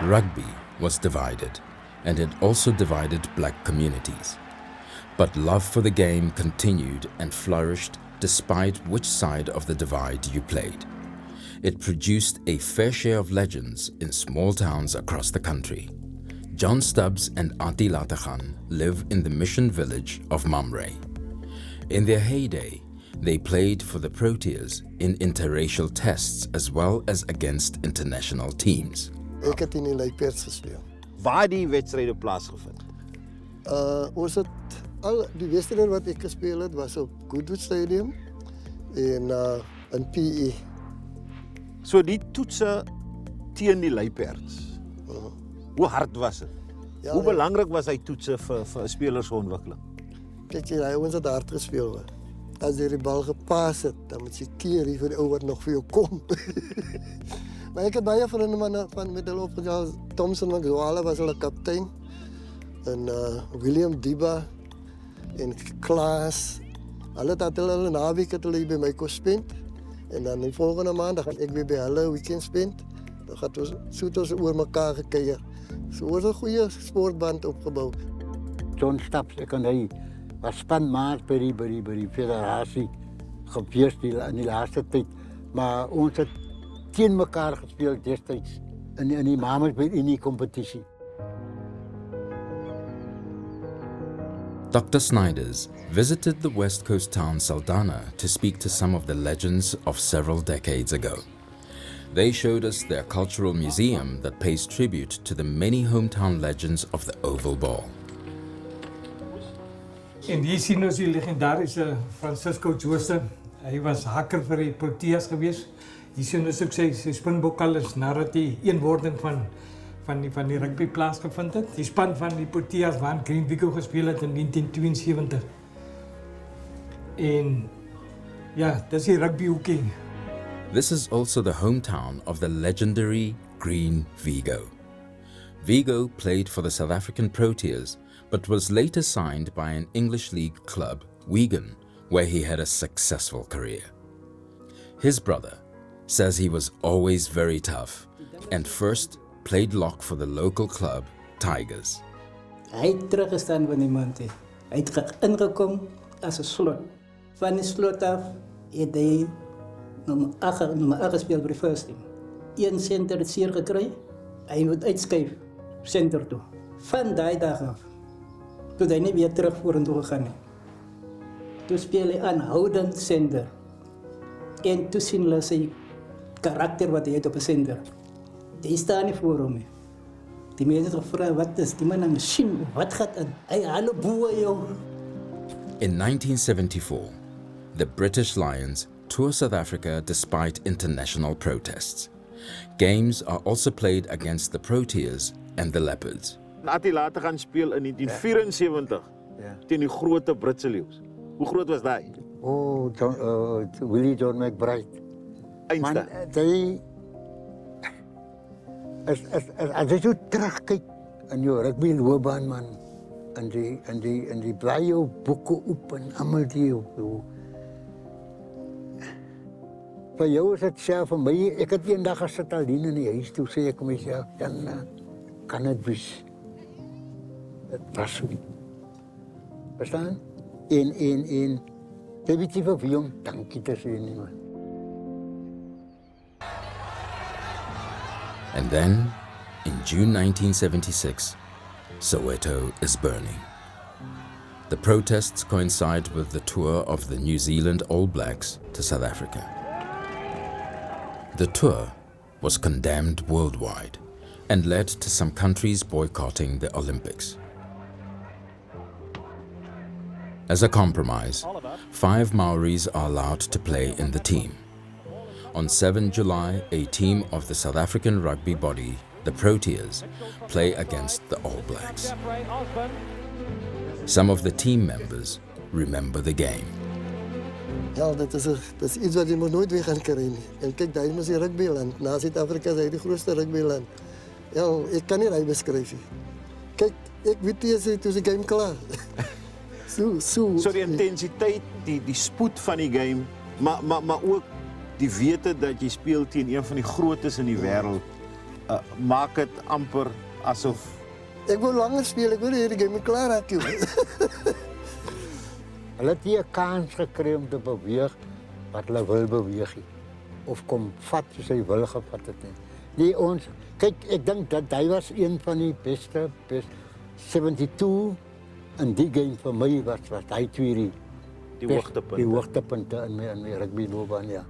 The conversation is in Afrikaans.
Rugby was divided, and it also divided black communities. But love for the game continued and flourished despite which side of the divide you played. It produced a fair share of legends in small towns across the country. John Stubbs and Auntie Latagan live in the mission village of Mamre. In their heyday, they played for the Proteas in interracial tests as well as against international teams. Ek het in die Luiperds gespeel. Waar die wedstryde plaasgevind? Ons het al die wedstryde wat ek gespeel het was op Goodwood Stadium en in PE. So die toetse teen die Luiperds. Hoe hard was dit? Ja, Hoe belangrik was hy toetse vir spelersontwikkeling? Kyk jy, ons het hard gespeel. As jy die bal gepas het, dan moet jy keer vir die ou wat nog vir jou kom. Maar ek het baie vriende van met hulle opgegaan. Thompson Magwala was hulle kaptein. En William Diba en Klaas. Hulle het hulle naweek het hulle by my kom spend. En dan die volgende maand gaan ek weer by hulle weekend spend. Dan gaan ons oor mekaar gekuier. So ons 'n goeie sportband opgebou. John Stubbs, ek en hy was spanmaat by die federasie gewees in die laaste tyd. Maar ons het teen mekaar gespeel destyds in die Mamersbaai in die kompetisie. Dr. Snyders visited the West Coast town Saldanha to speak to some of the legends of several decades ago. They showed us their cultural museum that pays tribute to the many hometown legends of the oval ball. En hier sien ons die legendarische Francisco Jooste. Hy was hakker vir die Proteas geweest. Hier sien ons ook sy springbokkallers nadat die eenwording van die rugby plaasgevind het. Die span van die Proteas waar Green Vigo gespeel het in 1972. En ja, dis die rugbyhoekie. This is also the hometown of the legendary Green Vigo. Vigo played for the South African Proteas, but was later signed by an English League club, Wigan, where he had a successful career. His brother says he was always very tough and first played lock for the local club, Tigers. Hy het teruggestaan van die mand. Hy het ingekom as 'n slot. Van die slot af het hy nummer 8 gespeeld by die first team. Een center het seer gekry. Hy moet uitskuif center toe. Van daai dag af toe hy nie weer terug vorentoe gegaan nie. Toe speel hy aanhoudend center. En toe sien hulle sy karakter wat hy het op 'n center. Die staan nie voor hom nie. Die mense het gevra, wat is die man 'n masjien? Wat gaat aan? Hy haal 'n boe jou. In 1974, the British Lions tour South Africa despite international protests. Games are also played against the Proteas and the Leopards. Auntie later gaan speel in 1974 teen die groot Britse leeu's. Hoe groot was daai? Willie John McBride. Einste. Man, as jy so terugkyk in jou rugby loopbaan man, en die blaai jou boeke op en almal die vir jou is dit self vir my, ek het eendag gesit alleen in die huis toe sê ek vir myself, dan kan dit wees. Dit was so. Verstaan? En jy weet nie vir hom dankie te sê nie man. And then, in June 1976, Soweto is burning. The protests coincide with the tour of the New Zealand All Blacks to South Africa. The tour was condemned worldwide and led to some countries boycotting the Olympics. As a compromise, 5 Maoris are allowed to play in the team. On 7 July, a team of the South African rugby body, the Proteas, play against the All Blacks. Some of the team members remember the game. Ja, dat is iets wat je moet nooit weer gaan krijgen. En kijk, daar is die rugbyland. Na Zuid-Afrika is hij de grootste rugbyland. Ja, ik kan niet hij beschrijven. Kijk, ik weet niet, toen is de game klaar. So die intensiteit, die spoed van die game, maar ook die wete dat jy speel teen een van die grootes in die wêreld. maak dit amper asof Ek wil langer speel, ek wil hierdie game klaar raak. Joh. Hulle het nie 'n kans gekry om te beweeg wat hulle wil beweeg nie. Of kom vat soos hy wil gevat het nie. Nee, ons, kyk, ek dink dat hy was een van die beste 72 in die game vir my was hy twee die hoogtepunte. Die hoogtepunte in my rugby loopbaan, ja.